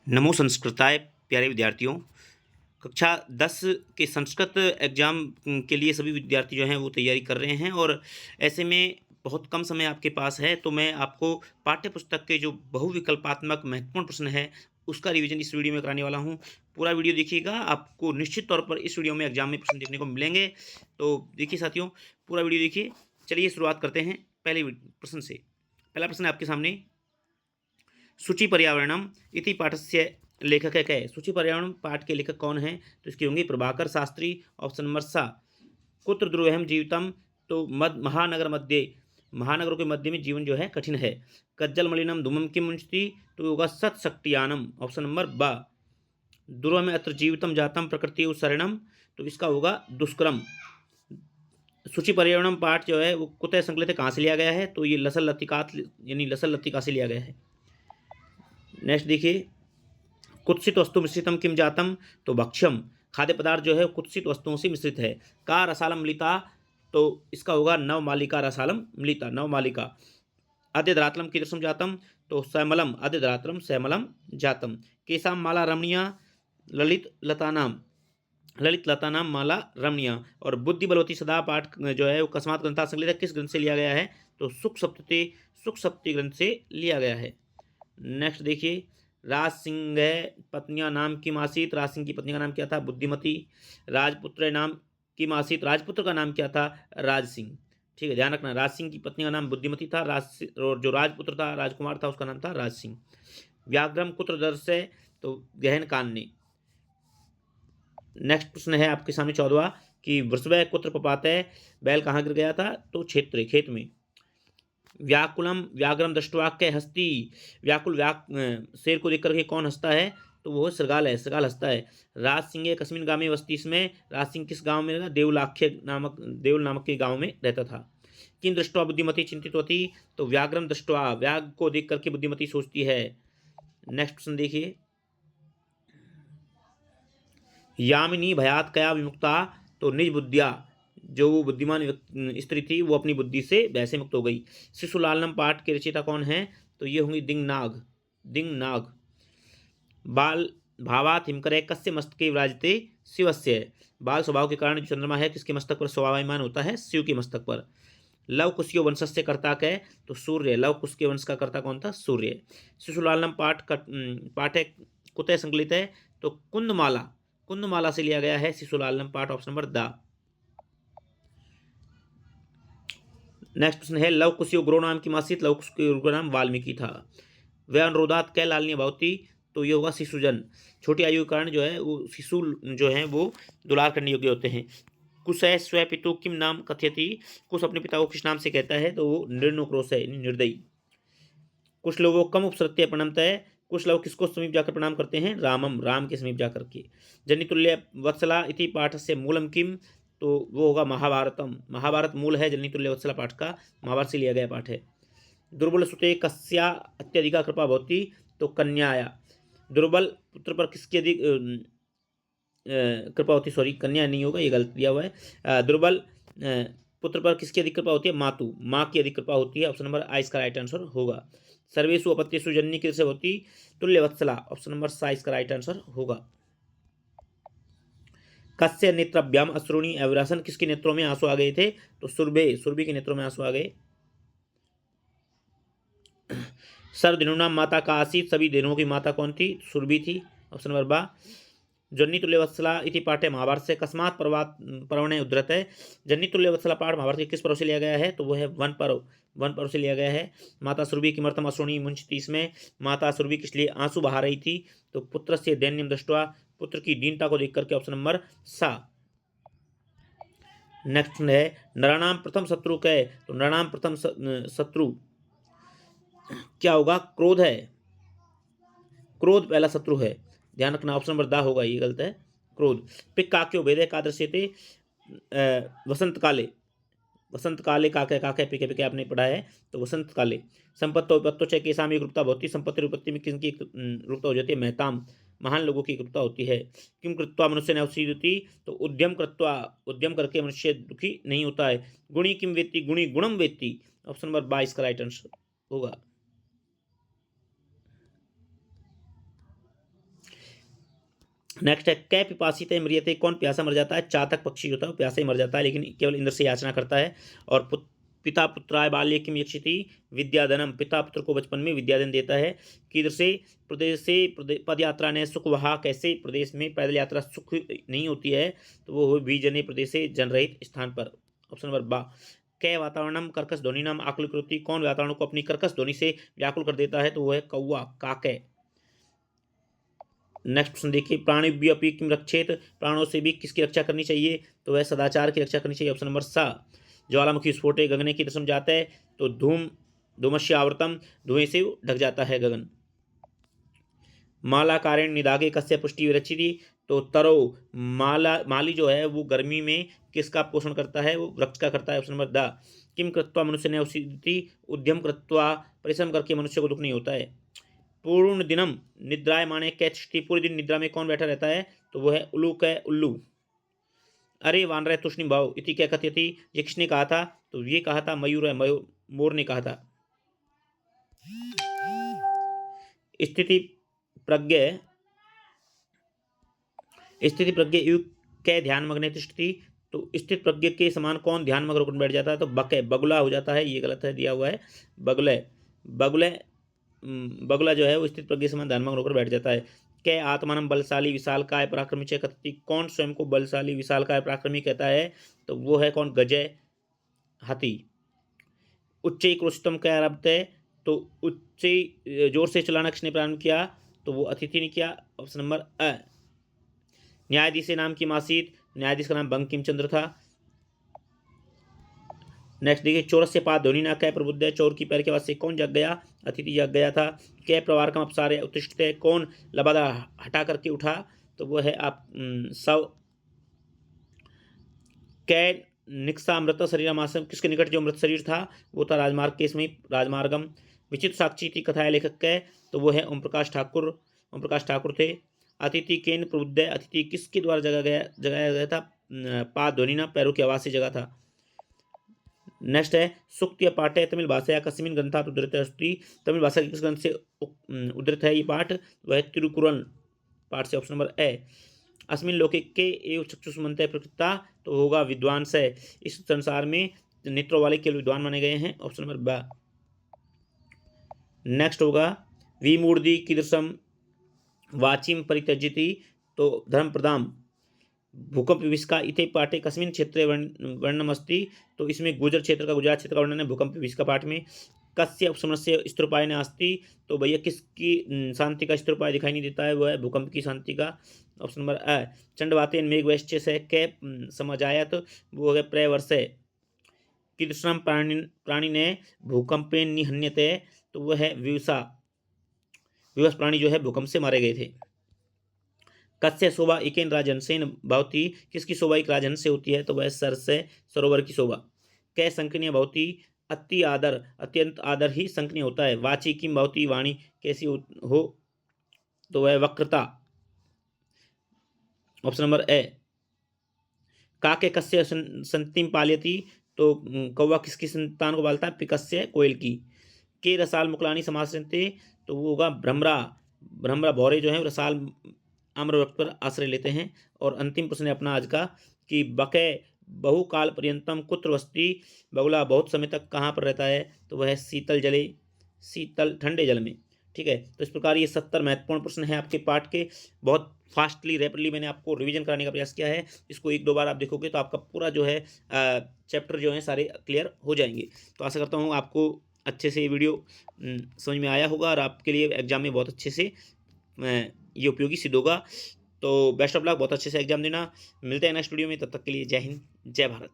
नमो संस्कृताय प्यारे विद्यार्थियों। कक्षा 10 के संस्कृत एग्ज़ाम के लिए सभी विद्यार्थी जो हैं वो तैयारी कर रहे हैं और ऐसे में बहुत कम समय आपके पास है, तो मैं आपको पाठ्य पुस्तक के जो बहुविकल्पात्मक महत्वपूर्ण प्रश्न है उसका रिवीजन इस वीडियो में कराने वाला हूँ। पूरा वीडियो देखिएगा, आपको निश्चित तौर पर इस वीडियो में एग्जाम में प्रश्न देखने को मिलेंगे। तो देखिए साथियों, पूरा वीडियो देखिए। चलिए शुरुआत करते हैं पहले प्रश्न से। पहला प्रश्न है आपके सामने। सूची पर्यावरणम इति पाठस्य लेखक है कह। सूची पर्यावरण पाठ के लेखक कौन है? तो इसकी होंगी प्रभाकर शास्त्री। ऑप्शन नंबर सा। कुत्र ध्रुवहम जीवितम, तो महानगर मध्य, महानगरों के मध्य में जीवन जो है कठिन है। कज्जल मलिनम धूमम किम मुंशति, तो होगा सत शक्तियानम। ऑप्शन नंबर बा। ध्रुव में अत्र जीवितम जातम प्रकृति शरणम, तो इसका होगा दुष्कर्म। सूची पर्यावरण पाठ जो है वो कुतः संकलित है, कहाँ से लिया गया है? तो ये लसल लतिकात यानी लसल लतिका से लिया गया है। नेक्स्ट देखिए, कुत्सित वस्तु मिश्रितम किम जातम, तो भक्ष्यम। खाद्य पदार्थ जो है कुत्सित वस्तुओं से मिश्रित है। का रसालम मिलिता, तो इसका होगा नवमालिका रसालम मिलिता, नवमालिका। अद्यद्रातलम कीदृशम जातम, तो सैमलम अद्यद्रातलम सैमलम जातम। केशाम माला रमणीया ललित लतानाम माला रमणीया। और बुद्धि बलवती सदा पाठ जो है वो कस्मात ग्रंथा संकलित है, किस ग्रंथ से लिया गया है? तो सुख सप्तति ग्रंथ से लिया गया है। नेक्स्ट देखिए, राज सिंह पत्नियां नाम की मासीत। राज सिंह की पत्नी का नाम क्या था? बुद्धिमती। राजपुत्र नाम की मासीत, राजपुत्र का नाम क्या था? राज सिंह। ठीक है, ध्यान रखना, राज सिंह की पत्नी का नाम बुद्धिमती था, और जो राजपुत्र था राजकुमार था उसका नाम था राज सिंह। व्याघ्रम कुत्र दर्शय, तो गहन कान ने। नेक्स्ट प्रश्न है आपके सामने 14वां कि वृषभ कुत्र पपातः, बैल कहाँ गिर गया था? तो क्षेत्र, खेत में। व्याकुलम व्याघ्रम दृष्टवाक्य हस्ती, शेर को देख करके कौन हंसता है? तो वो श्रृगाल है, श्रृगाल हंसता है। राज सिंह कस्मिन गांव में वस्ती, इसमें राज सिंह किस गांव में रहता? देवल नामक के गांव में रहता था। किन दृष्टवा बुद्धिमती चिंतित होती, तो व्याघ्रम दृष्टवा, व्याघ्र को देख करके बुद्धिमती सोचती है। नेक्स्ट प्रश्न देखिए, यामिनी भयात कया विमुक्ता, तो निज बुद्धिया, जो वो बुद्धिमान स्त्री थी वो अपनी बुद्धि से भय से मुक्त हो गई। शिशुलालनम पाठ के रचयिता कौन है? तो ये होंगी दिंगनाग, दिंगनाग। बाल भावात हिमकर कस्य मस्तके विराजते शिवस्य, बाल स्वभाव के कारण जो चंद्रमा है किसके मस्तक पर स्वाभाविमान होता है? शिव के मस्तक पर। लव कुशियो वंशस्य कर्ता कै, तो सूर्य, लव कुश के वंश का कर्ता कौन था? सूर्य। शिशुलालनम पाठ है कुतः संकलित है? तो कुंदमाला, कुंदमाला से लिया गया है शिशुलालनम पाठ। Option number the. नेक्स्ट प्रश्न है, लव कुशियो गुरु नाम की मासित, लव कुश के गुरु नाम वाल्मीकि था। वह अनुरोधात कै लालनी भवती, तो ये होगा शिशुजन। छोटी आयु के कारण जो है वो शिशु जो है वो दुलार करने योग्य होते हैं। कुश है स्व पितु किम नाम कथयति, कुश अपने पिता को किस नाम से कहता है? तो वो निर्णुक्रोश है, निर्दयी। कुछ लोगों कम उपसृत्य प्रणमता है, कुछ लोग किसको समीप जाकर प्रणाम करते हैं? रामम, राम के समीप जाकर के। जनितुल्य वत्सला इति पाठ से मूलम किम, तो वो होगा महाभारतम। महाभारत मूल है जनितुल्य वत्सला पाठ का, महाभारत से लिया गया पाठ है। दुर्बल सुते कस्या अत्यधिका कृपा भवती, तो कन्याया। दुर्बल पुत्र पर किसकी अधिक कृपा होती, सॉरी कन्या नहीं होगा, ये गलत दिया हुआ है। दुर्बल पुत्र पर किसकी अधिक कृपा होती है? मातु, माँ की अधिक कृपा होती है। ऑप्शन नंबर आ इसका राइट आंसर होगा। सर्वेशु अपत्यसु जननी किससे होती? तुल्यवत्सला। ऑप्शन नंबर सा इसका राइट आंसर होगा। कस्य नेत्रभ्याम अश्रुणी अविरासन, किसके नेत्रों में आंसू आ गए थे? तो सुरभि, सुरभि के नेत्रों में आंसू आ गए। सर्वदिनोनाम माता का आसीत, सभी दिनों की माता कौन थी? सुरभि थी। ऑप्शन नंबर बा। जन्नी तुल्यवत्सला इति पाठे महाभारत से कस्मात पर्वणे उद्धृत है। जन्नी तुल्यवत्सला पाठ महाभारत के किस पर्व से लिया गया है? तो वो है वन पर्व, वन पर्व से लिया गया है। माता सुरभि किमर्थम अश्रुणी मुंचती, इसमें माता सुरभि किस लिए आंसू बहा रही थी? तो पुत्र से दैन्यम दृष्टवा, पुत्र की दीनता को देख करके। ऑप्शन नंबर सा। नेक्स्ट है, नराणाम प्रथम शत्रु कै, तो नराणाम प्रथम शत्रु क्या होगा? क्रोध है, क्रोध पहला शत्रु है, ध्यान रखना। ऑप्शन नंबर दा होगा, ये गलत है, क्रोध। पिक काक्यो भेदे का दृश्यते, वसंत काले, वसंत काले काके काके पिके पिके आपने पढ़ा है, तो वसंत काले। संपत्तो विपत्तो च के साम एक रूपता होती है, संपत्ति विपत्ति में किसकी रूपता हो जाती है? महताम, महान लोगों की कृपता होती है। किम कृत्वा मनुष्य ने उसीदति, तो उद्यम कृत्वा, उद्यम करके मनुष्य दुखी नहीं होता है। गुणी किम वेत्ति, गुणी गुणम वेत्ति। ऑप्शन नंबर 22 का राइट आंसर होगा। नेक्स्ट है कै पिपासिते म्रियते, कौन प्यासा मर जाता है? चातक पक्षी होता है वो प्यासा ही मर जाता है, लेकिन केवल इंद्र से याचना करता है। और पिता पुत्राय बाल्ये किम यक्षिति विद्याधनम, पिता पुत्र को बचपन में विद्याधन देता है। किधर से? प्रदेश से पद यात्रा ने सुख वहा, कैसे? प्रदेश में पैदल यात्रा सुख नहीं होती है, तो वो बीजने प्रदेश से जनरहित स्थान पर। ऑप्शन नंबर बा। कै वातावरणम कर्कश ध्वनिनाम आकुलकृति, कौन वातावरण को अपनी कर्कश ध्वनि से व्याकुल कर देता है? तो वो है कौवा, काके। नेक्स्ट क्वेश्चन देखिए, प्राणिभ्यपि किम रक्षेत, प्राणों से भी किसकी रक्षा करनी चाहिए? तो वह सदाचार की रक्षा करनी चाहिए। ऑप्शन नंबर सा। ज्वालामुखी स्फोटे गगने की रस्म जाता है, तो धूमस्य आवृतम, धुएं से ढक जाता है गगन। माला कारण निदागे कस्य पुष्टि विरचिति, तो तरो माली जो है वो गर्मी में किसका पोषण करता है? वो वृक्ष का करता है। Option number the. किम कृत्वा मनुष्य ने उसिति, उद्यम कृत्वा, परिश्रम करके मनुष्य को दुख नहीं होता है। पूर्ण दिनम निद्राय माने कैचती, पूरे दिन निद्रा में कौन बैठा रहता है? तो वो है उल्लू, कै उल्लू। अरे वानर तुष्णि भाव इति क्या कथयति, ये किसने कहा था? तो ये कहा था मयूर है, मोर ने कहा था। स्थिति प्रज्ञ युग कै ध्यान मग्न तिष्ठति, तो स्थित प्रज्ञ के समान कौन ध्यान मग्न होकर बैठ जाता है? तो बके, बगुला हो जाता है। ये गलत है, दिया हुआ है बगुला जो है वो स्थित प्रज्ञ समान ध्यान मग्न होकर बैठ जाता है। कै आत्मानम बलशाली विशालकाय पराक्रमी च कथति, कौन स्वयं को बलशाली विशालकाय पराक्रमी कहता है? तो वो है कौन? गजय, हाथी। उच्च क्रोशतम क्या आरब्ध है? तो उच्च जोर से चलाना किसने प्रारंभ किया? तो वो अतिथि ने किया। ऑप्शन नंबर अ। न्यायाधीश नाम की मासीत, न्यायाधीश का नाम बंकिम चंद्र था। नेक्स्ट देखिए, चौरस से पाद ध्वनि ना कै प्रबुद्ध है, चोर की पैर के बाद से कौन जग गया? अतिथि जग गया था। कै प्रवार कम अपसारे उत्तिष्ठ है, कौन लबादा हटा करके उठा? तो वो है आप सव। कै निक्सा अमृत शरीर मासम, किसके निकट जो अमृत शरीर था? वो था राजमार्ग के इसमें राजमार्गम। विचित्र साक्षी की कथा है लेखक कै? तो वो है ओम प्रकाश ठाकुर थे। अतिथि केन प्रबुद्ध है, अतिथि किसके द्वारा जगाया गया था? पाद ध्वनि ना, पैरों की आवाज से जगा था। नेक्स्ट है सुक्त या पाठ है तमिल भाषा या कस्मिन ग्रंथात उद्धृत अस्ति, तमिल भाषा के किस ग्रंथ से उद्धृत है ये पाठ? वह तिरुकुरल पाठ से। Option number A. अस्मिन लोके के एव चक्षुष्मंत प्रकृता, तो होगा विद्वान से, इस संसार में नेत्रों वाले केवल विद्वान माने गए हैं। ऑप्शन नंबर बा। नेक्स्ट होगा विमूर्धि कीदृशम वाचिम परित्यजति, तो धर्म प्रदाम भूकंप विभीषका इथे पाठे कस्मिन क्षेत्रे वर्णमस्ति, तो इसमें गुजर क्षेत्र का, गुजरात क्षेत्र का वर्णन है भूकंप विभीषका पाठ में। कस्य उपशमनस्य स्तूपाय नास्ति, तो भैया किसकी शांति का स्तूपाय दिखाई नहीं देता है? वो है भूकंप की शांति का। ऑप्शन नंबर अ। चंडवातेन मेघ वैश्य से कै समझायत, वो है प्रवर्षे। कीदृशम प्राणी ने भूकंपे निहन्यते, तो वह है विवश प्राणी जो है भूकंप से मारे गए थे। कस्य शोभा एकेन राजहंसेन भवती, किसकी शोभा एक राजहंस से होती है? तो वह सर से सरोवर की शोभा। कै संकनीय भवती, अति आदर, अत्यंत आदर ही संकनीय होता है। वाची किम भवती, वाणी कैसी हो? तो वह वक्रता। Option number A. काके कस्य संतिम पालयति, तो कौवा किसकी संतान को पालता है? पिकस्य, कोयल की। के रसाल मुकलानी समासते, तो वो होगा भ्रमरा भौरे जो है रसाल आम्र वृक्ष पर आश्रय लेते हैं। और अंतिम प्रश्न है अपना आज का कि बकै बहुकाल पर्यंतम कुत्र वस्ती, बगुला बहुत समय तक कहाँ पर रहता है? तो वह है शीतल ठंडे जल में। ठीक है, तो इस प्रकार ये 70 महत्वपूर्ण प्रश्न है आपके पाठ के। बहुत फास्टली रैपिडली मैंने आपको रिवीजन कराने का प्रयास किया है। इसको एक दो बार आप देखोगे तो आपका पूरा जो है चैप्टर जो है सारे क्लियर हो जाएंगे। तो आशा करता हूँ आपको अच्छे से ये वीडियो समझ में आया होगा और आपके लिए एग्जाम में बहुत अच्छे से ये उपयोगी सिद्ध होगा। तो बेस्ट ऑफ लक, बहुत अच्छे से एग्जाम देना। मिलते हैं नेक्स्ट वीडियो में, तब तक के लिए जय हिंद, जय भारत।